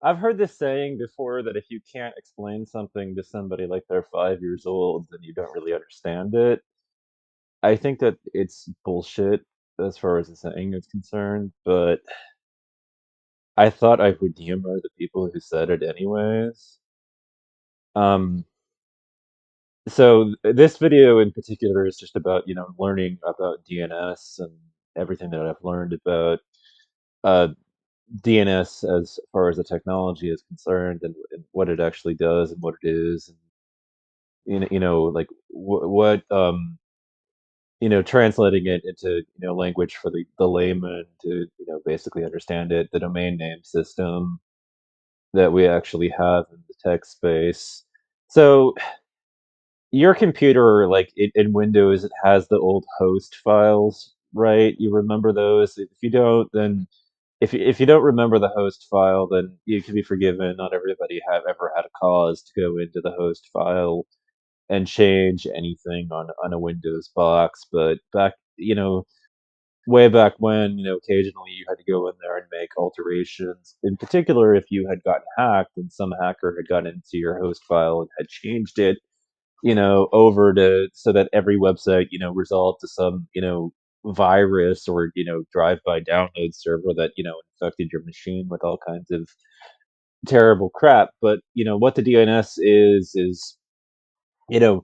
I've heard this saying before that if you can't explain something to somebody like they're 5 years old, then you don't really understand it. I think that it's bullshit as far as the saying is concerned, but I thought I would humor the people who said it anyways. Um, this video in particular is just about, learning about DNS and everything that I've learned about uh, DNS as far as the technology is concerned and what it actually does and what it is and like translating it into language for the layman to basically understand it, the domain name system that we actually have in the tech space. So your computer, like in Windows, it has the old host files, right? You remember those? If you don't, then if you don't remember the host file, then you can be forgiven. Not everybody have ever had a cause to go into the host file and change anything on a Windows box. But way back when, occasionally you had to go in there and make alterations. In particular, if you had gotten hacked and some hacker had gotten into your host file and had changed it, over to so that every website, resolved to some, virus or, drive-by download server that, infected your machine with all kinds of terrible crap. But, what the DNS is you know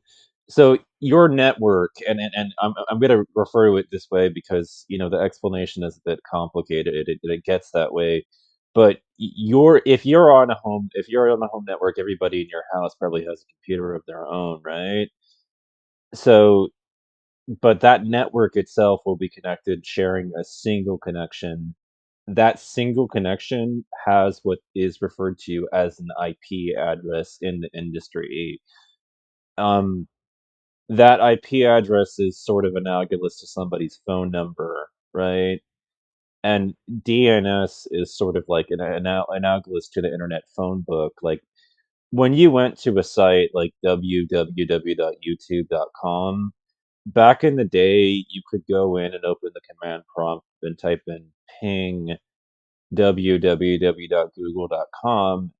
so your network, and I'm going to refer to it this way because the explanation is a bit complicated. It gets that way, but if you're on a home network, everybody in your house probably has a computer of their own, right? So but that network itself will be connected, sharing a single connection. That single connection has what is referred to as an IP address in the industry. um that IP address is sort of analogous to somebody's phone number, right? And DNS is sort of like analogous to the internet phone book. Like when you went to a site like www.youtube.com, back in the day, you could go in and open the command prompt and type in ping www.google.com,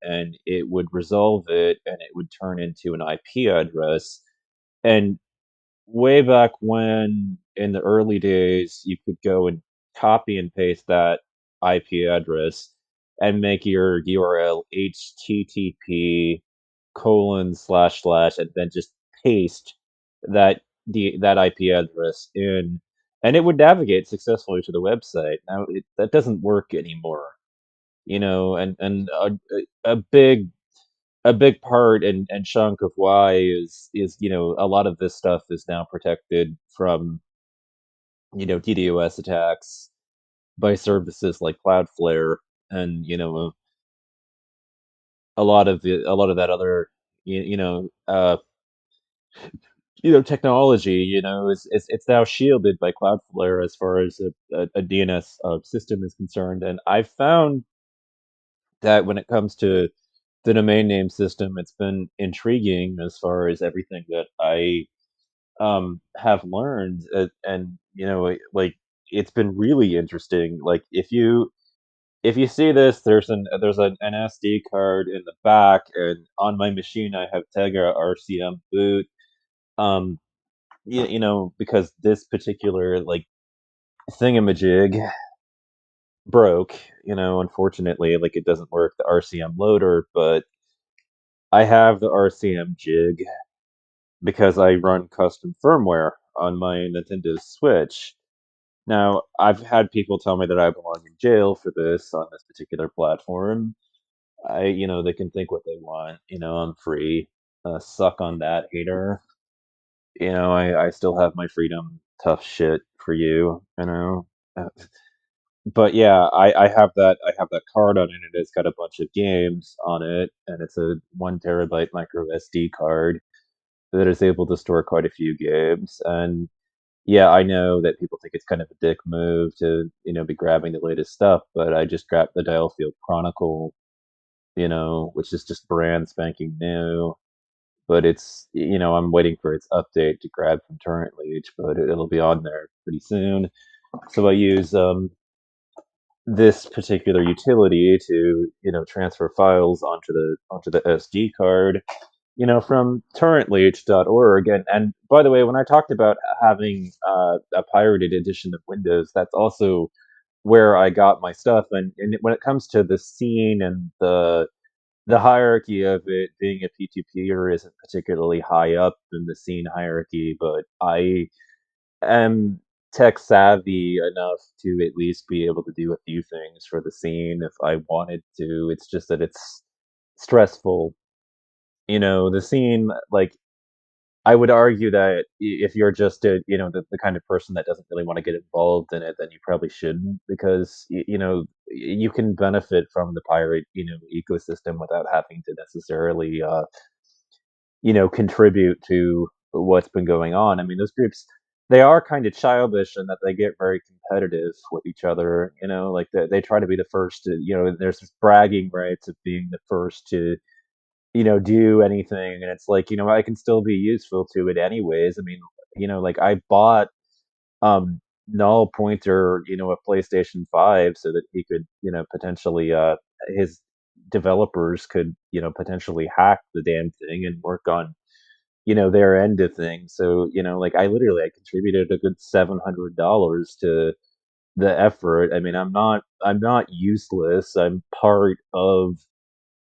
and it would resolve it and it would turn into an IP address. And way back when, in the early days, you could go and copy and paste that IP address and make your URL HTTP colon slash slash and then just paste that IP address in, and it would navigate successfully to the website. Now that doesn't work anymore, and a big part and chunk of why is a lot of this stuff is now protected from DDoS attacks by services like Cloudflare, and a lot of that other technology it's now shielded by Cloudflare as far as a DNS system is concerned. And I found that when it comes to the domain name system, it's been intriguing as far as everything that I have learned, and like it's been really interesting. Like if you see this, there's an SD card in the back, and on my machine I have Tegra RCM boot. Um, because this particular like thingamajig broke. Unfortunately, like it doesn't work the RCM loader, but I have the RCM jig because I run custom firmware on my Nintendo Switch. Now, I've had people tell me that I belong in jail for this on this particular platform. They can think what they want. I'm free. Suck on that, hater. I still have my freedom. Tough shit for you. Uh, But yeah, I have that card on it, and it's got a bunch of games on it, and it's a 1 terabyte micro SD card that is able to store quite a few games. And yeah, I know that people think it's kind of a dick move to, be grabbing the latest stuff, but I just grabbed the Dialfield Chronicle, which is just brand spanking new. But I'm waiting for its update to grab from Torrent Leech, but it'll be on there pretty soon. So I use this particular utility to, transfer files onto the SD card, from torrentleech.org. And by the way, when I talked about having a pirated edition of Windows, that's also where I got my stuff. And when it comes to the scene and the hierarchy of it, being a P2P-er isn't particularly high up in the scene hierarchy, but I am tech savvy enough to at least be able to do a few things for the scene if I wanted to. It's just that it's stressful. The scene, like, I would argue that if you're just the kind of person that doesn't really want to get involved in it, then you probably shouldn't, because you can benefit from the pirate ecosystem without having to necessarily contribute to what's been going on. I mean, those groups, they are kind of childish in that they get very competitive with each other. Like they try to be the first to, there's this bragging rights of being the first to do anything, and it's like, I can still be useful to it anyways. I mean, like I bought Null Pointer, a PlayStation 5 so that he could, potentially his developers could, potentially hack the damn thing and work on, their end of things. So, like I contributed a good $700 to the effort. I mean, I'm not useless. I'm part of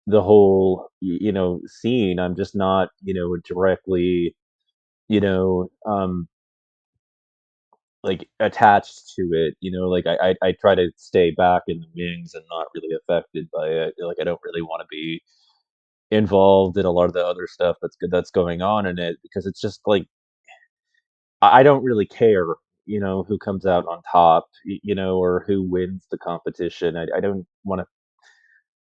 the whole scene. I'm just not directly you know um like attached to it. Like I try to stay back in the wings and not really affected by it. Like I don't really want to be involved in a lot of the other stuff that's going on in it, because it's just like I don't really care who comes out on top, or who wins the competition. I don't want to.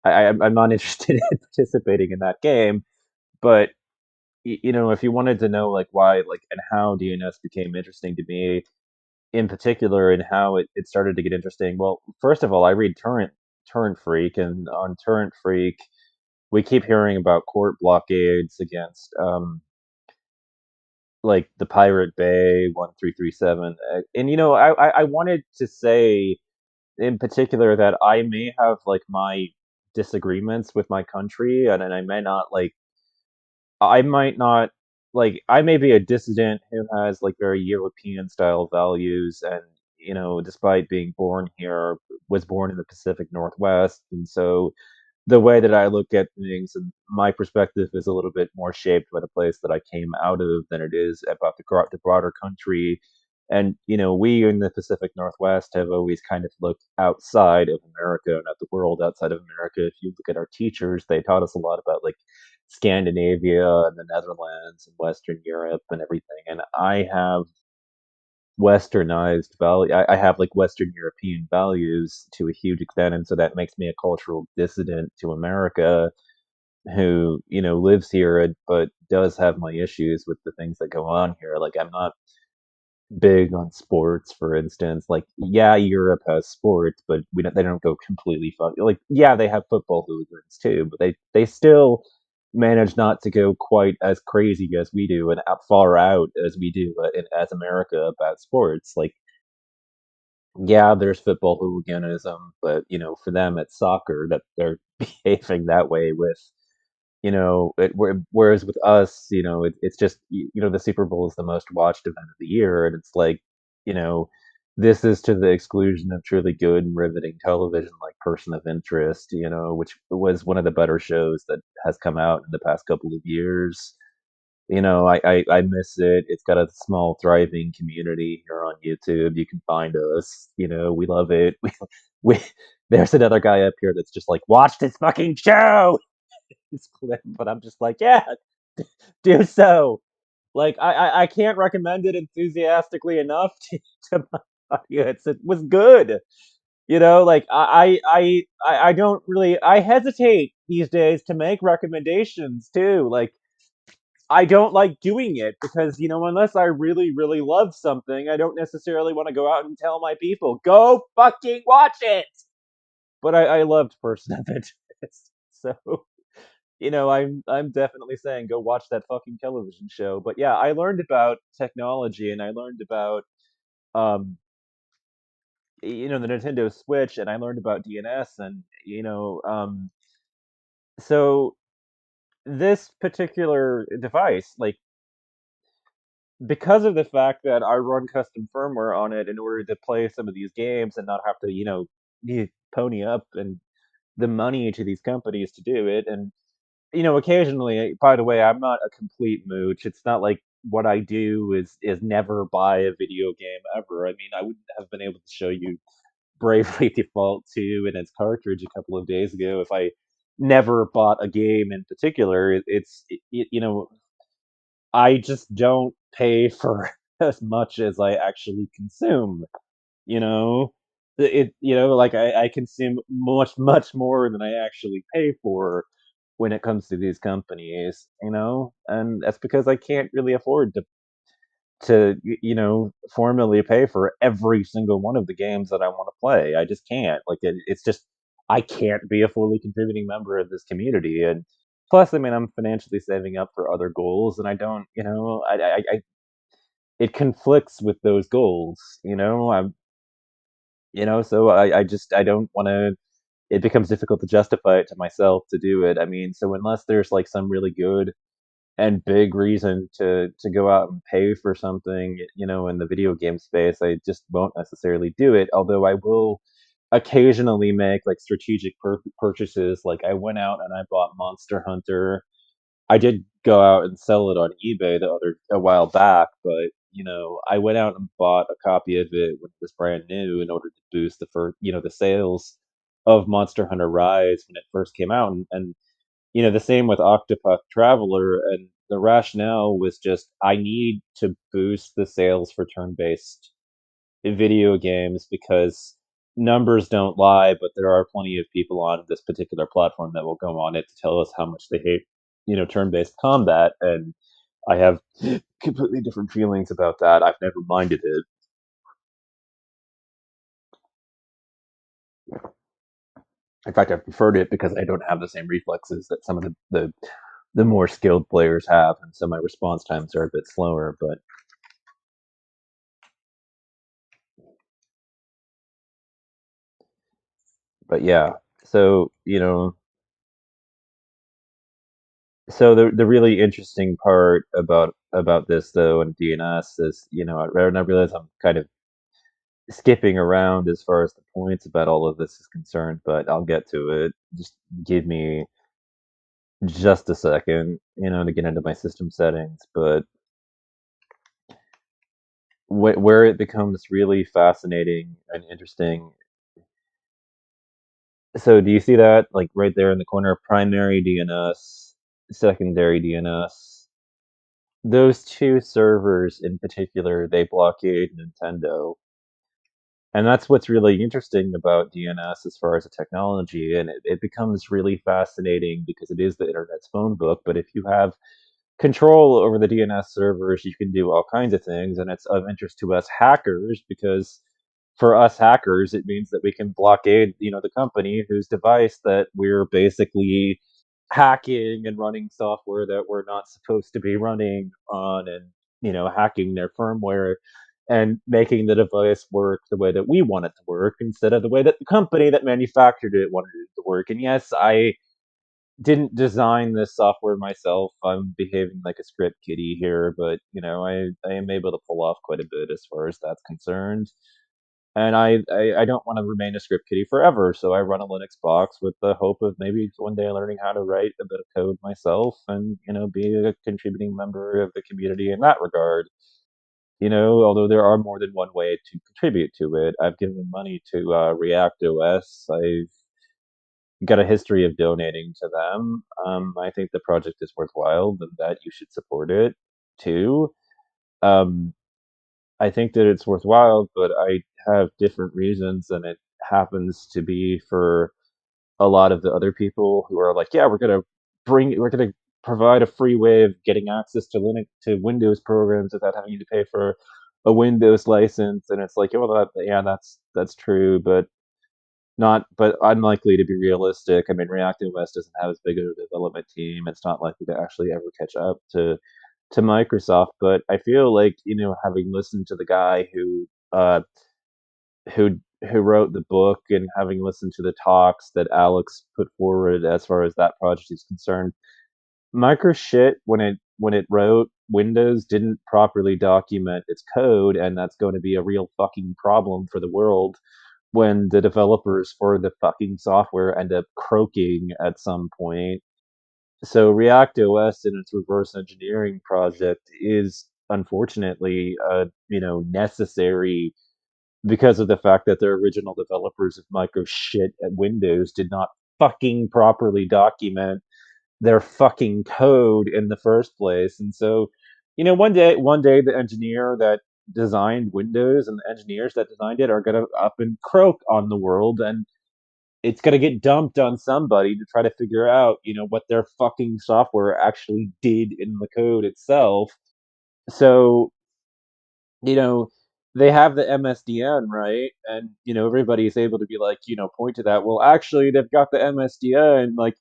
I'm not interested in participating in that game. But if you wanted to know like why, like, and how DNS became interesting to me in particular, and how it started to get interesting. Well, first of all, I read Torrent Freak, and on Torrent Freak, we keep hearing about court blockades against like the Pirate Bay 1337. And I wanted to say in particular that I may have like my disagreements with my country, and I may not like I might not like I may be a dissident who has like very European style values, and despite being born here, was born in the Pacific Northwest. And so the way that I look at things and my perspective is a little bit more shaped by the place that I came out of than it is about the broader country. And we in the Pacific Northwest have always kind of looked outside of America and at the world outside of America. If you look at our teachers, they taught us a lot about like Scandinavia and the Netherlands and Western Europe and everything. And I have westernized value. I have like Western European values to a huge extent, and so that makes me a cultural dissident to America who lives here, but does have my issues with the things that go on here. Like I'm not big on sports, for instance. Like, yeah, Europe has sports, but they don't go completely like, yeah, they have football hooligans too, but they still manage not to go quite as crazy as we do and far out as we do as America about sports. Like, yeah, there's football hooliganism, but for them it's soccer that they're behaving that way with. Whereas with us, it's just the Super Bowl is the most watched event of the year, and it's like, you know, this is to the exclusion of truly good and riveting television like Person of Interest, which was one of the better shows that has come out in the past couple of years. I miss it. It's got a small, thriving community here on YouTube. You can find us. We love it. We there's another guy up here that's just like, watch this fucking show. It's clip, but I'm just like, yeah, do so. Like I can't recommend it enthusiastically enough to my audience. It was good. Like I don't really, I hesitate these days to make recommendations too. Like I don't like doing it because, unless I really, really love something, I don't necessarily want to go out and tell my people, go fucking watch it. But I loved Person of Interest. So, I'm definitely saying go watch that fucking television show. But yeah, I learned about technology, and I learned about um the Nintendo Switch, and I learned about DNS, and so this particular device, like, because of the fact that I run custom firmware on it in order to play some of these games and not have to, pony up and the money to these companies to do it. And occasionally, by the way, I'm not a complete mooch. It's not like what I do is never buy a video game ever. I mean, I wouldn't have been able to show you Bravely Default 2 and its cartridge a couple of days ago if I never bought a game in particular. I just don't pay for as much as I actually consume, you know? Like, I consume much, much more than I actually pay for when it comes to these companies, and that's because I can't really afford to formally pay for every single one of the games that I want to play. I just can't. Like, it's just I can't be a fully contributing member of this community. And plus, I mean, I'm financially saving up for other goals, and I don't, it conflicts with those goals. So I don't want to. It becomes difficult to justify it to myself to do it. I mean, so unless there's like some really good and big reason to go out and pay for something, in the video game space, I just won't necessarily do it. Although I will occasionally make like strategic purchases. Like I went out and I bought Monster Hunter. I did go out and sell it on eBay a while back, but I went out and bought a copy of it when it was brand new in order to boost the sales of Monster Hunter Rise when it first came out, and the same with Octopath Traveler, and the rationale was just I need to boost the sales for turn-based video games because numbers don't lie, but there are plenty of people on this particular platform that will go on it to tell us how much they hate, turn-based combat, and I have completely different feelings about that. I've never minded it. In fact, I've preferred it because I don't have the same reflexes that some of the more skilled players have, and so my response times are a bit slower. But yeah, so the really interesting part about this though and DNS is, I realize I'm kind of skipping around as far as the points about all of this is concerned, but I'll get to it. Just give me just a second, to get into my system settings. But where it becomes really fascinating and interesting. So do you see that, like, right there in the corner, primary DNS, secondary DNS? Those 2 servers in particular, they blockade Nintendo, and that's what's really interesting about DNS as far as a technology, and it becomes really fascinating because it is the Internet's phone book, but if you have control over the DNS servers, you can do all kinds of things, and it's of interest to us hackers because for us hackers, it means that we can blockade, the company whose device that we're basically hacking and running software that we're not supposed to be running on, and hacking their firmware and making the device work the way that we want it to work instead of the way that the company that manufactured it wanted it to work. And yes, I didn't design this software myself. I'm behaving like a script kiddie here, but I am able to pull off quite a bit as far as that's concerned. And I don't want to remain a script kiddie forever, so I run a Linux box with the hope of maybe one day learning how to write a bit of code myself and be a contributing member of the community in that regard. Although there are more than one way to contribute to it. I've given money to React OS. I've got a history of donating to them. I think the project is worthwhile and that you should support it too. Um, I think that it's worthwhile, but I have different reasons, and it happens to be for a lot of the other people who are like, yeah, we're gonna provide a free way of getting access to Linux to Windows programs without having to pay for a Windows license, and it's like, oh, yeah, that's true, but unlikely to be realistic. I mean, React OS doesn't have as big of a development team. It's not likely to actually ever catch up to Microsoft. But I feel like having listened to the guy who who wrote the book and having listened to the talks that Alex put forward as far as that project is concerned, Micro shit when it wrote Windows didn't properly document its code, and that's going to be a real fucking problem for the world when the developers for the fucking software end up croaking at some point. So React OS and its reverse engineering project is unfortunately necessary because of the fact that the original developers of micro shit at Windows did not fucking properly document their fucking code in the first place. And so, one day the engineer that designed Windows and the engineers that designed it are gonna up and croak on the world, and it's gonna get dumped on somebody to try to figure out, what their fucking software actually did in the code itself. So, you know, they have the MSDN, right? And everybody's able to be like, point to that. Well, actually, they've got the MSDN, like,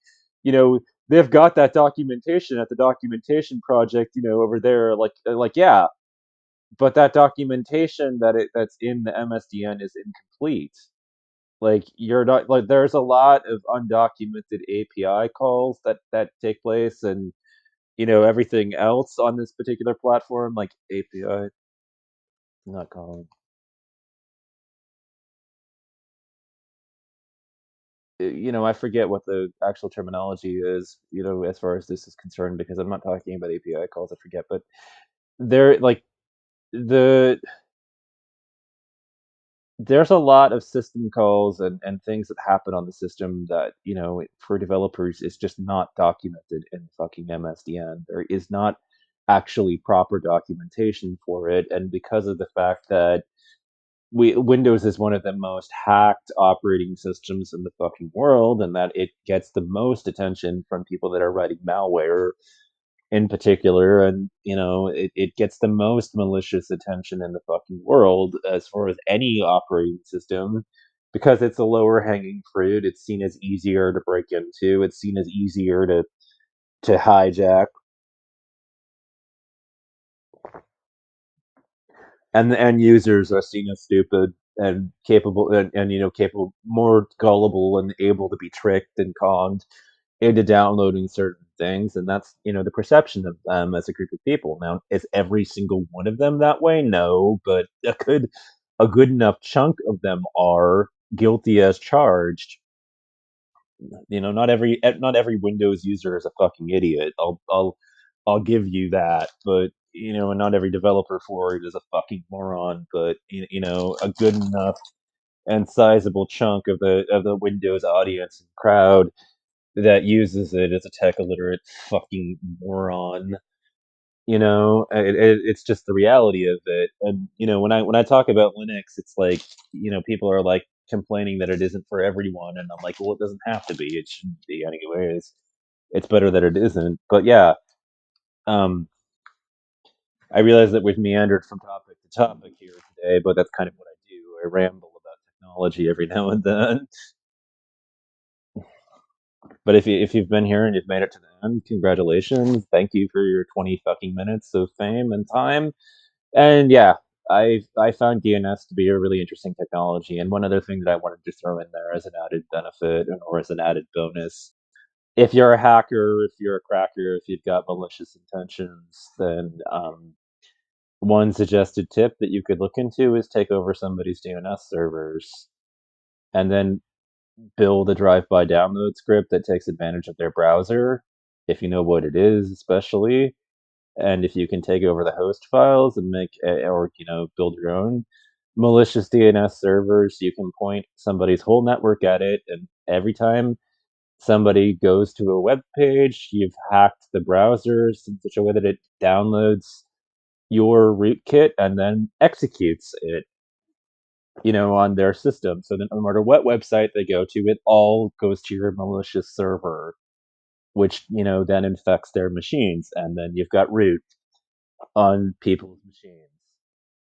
they've got that documentation at the documentation project, over there. Yeah, but that documentation that's in the MSDN is incomplete. Like, you're not like there's a lot of undocumented API calls that take place, and everything else on this particular platform, like API, not calling. I forget what the actual terminology is, as far as this is concerned, because I'm not talking about API calls. I forget, but there, like the there's a lot of system calls and things that happen on the system that for developers is just not documented in fucking MSDN. There is not actually proper documentation for it, and because of the fact that Windows is one of the most hacked operating systems in the fucking world, and that it gets the most attention from people that are writing malware in particular, and it gets the most malicious attention in the fucking world as far as any operating system, because it's a lower hanging fruit. It's seen as easier to break into. It's seen as easier to hijack, and the end users are seen as stupid and capable, and capable, more gullible and able to be tricked and conned into downloading certain things, and that's the perception of them as a group of people. Now, is every single one of them that way? No, but a good enough chunk of them are guilty as charged. Not every Windows user is a fucking idiot. I'll give you that, but and not every developer for it is a fucking moron. But a good enough and sizable chunk of the Windows audience and crowd that uses it as a tech illiterate fucking moron. It's just the reality of it. And when I talk about Linux, it's like people are like complaining that it isn't for everyone, and I'm like, well, it doesn't have to be. It shouldn't be anyways. It's better that it isn't. But yeah, um, I realize that we've meandered from topic to topic here today, but that's kind of what I do. I ramble about technology every now and then. But if you've been here and you've made it to the end, congratulations! Thank you for your 20 fucking minutes of fame and time. And yeah, I found DNS to be a really interesting technology. And one other thing that I wanted to throw in there as an added benefit, or as an added bonus, if you're a hacker, if you're a cracker, if you've got malicious intentions, then one suggested tip that you could look into is take over somebody's DNS servers and then build a drive-by download script that takes advantage of their browser, if you know what it is, especially. And if you can take over the host files and or build your own malicious DNS servers, you can point somebody's whole network at it, and every time somebody goes to a web page, you've hacked the browsers in such a way that it downloads your rootkit and then executes it, on their system. So then no matter what website they go to, it all goes to your malicious server, which, then infects their machines, and then you've got root on people's machines.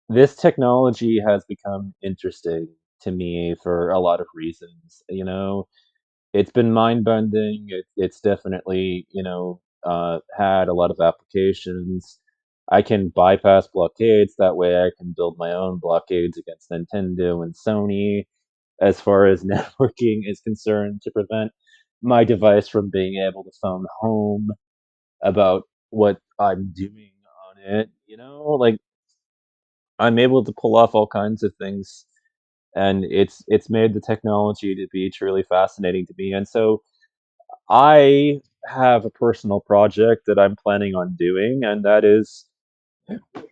This technology has become interesting to me for a lot of reasons. It's been mind bending. It's definitely, had a lot of applications. I can bypass blockades. That way I can build my own blockades against Nintendo and Sony. as far as networking is concerned to prevent my device from being able to phone home about what I'm doing on it, you know? Like, I'm able to pull off all kinds of things, and it's made the technology to be truly fascinating to me, and so I have a personal project that I'm planning on doing, and that is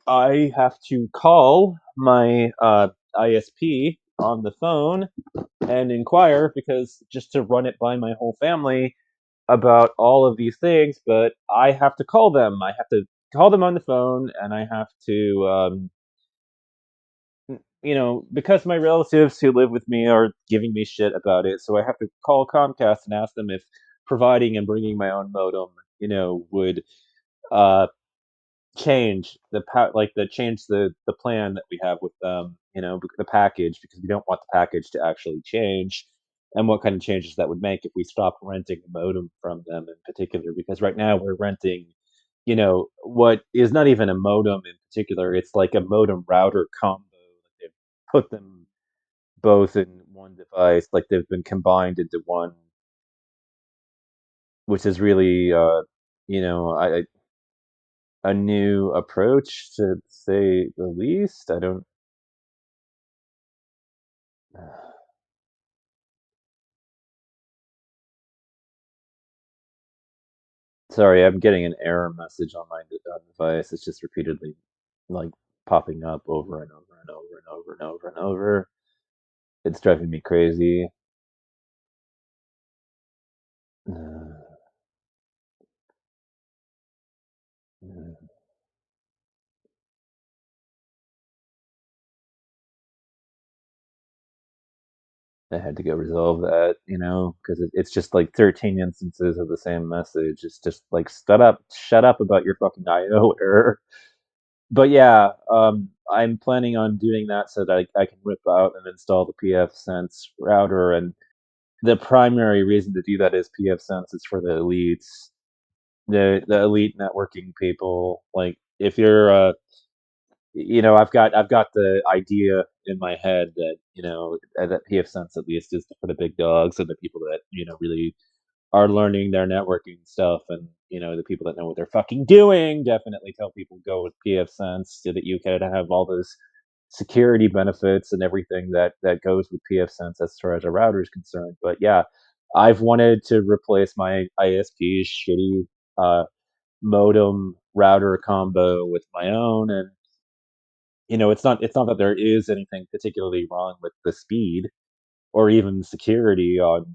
I have to call my, ISP on the phone and inquire because just to run it by my whole family about all of these things, but I have to call them. I have to call them on the phone, and I have to, because my relatives who live with me are giving me shit about it, so I have to call Comcast and ask them if providing and bringing my own modem, would uh, change the plan that we have with them, the package, because we don't want the package to actually change, and what kind of changes that would make if we stopped renting the modem from them in particular. Because right now we're renting, what is not even a modem in particular. It's like a modem router combo. Like they've put them both in one device, like they've been combined into one, which is really, a new approach to say the least. I don't. Sorry, I'm getting an error message on my device. It's just repeatedly like popping up over and over and over and over and over and over. It's driving me crazy. I had to go resolve that, because it's just like 13 instances of the same message. It's just like, shut up about your fucking IO error. But yeah, I'm planning on doing that so that I can rip out and install the pfSense router. And the primary reason to do that is pfSense is for the elites, the elite networking people. Like, if you're I've got the idea in my head that that pfSense at least is for the big dogs and the people that really are learning their networking stuff, and the people that know what they're fucking doing definitely tell people go with pfSense so that you can have all those security benefits and everything that goes with pfSense as far as a router is concerned. But yeah, I've wanted to replace my ISP's shitty uh, modem router combo with my own, and it's not that there is anything particularly wrong with the speed or even security on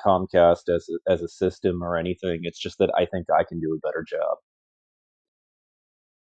Comcast as a system or anything. It's just that I think I can do a better job.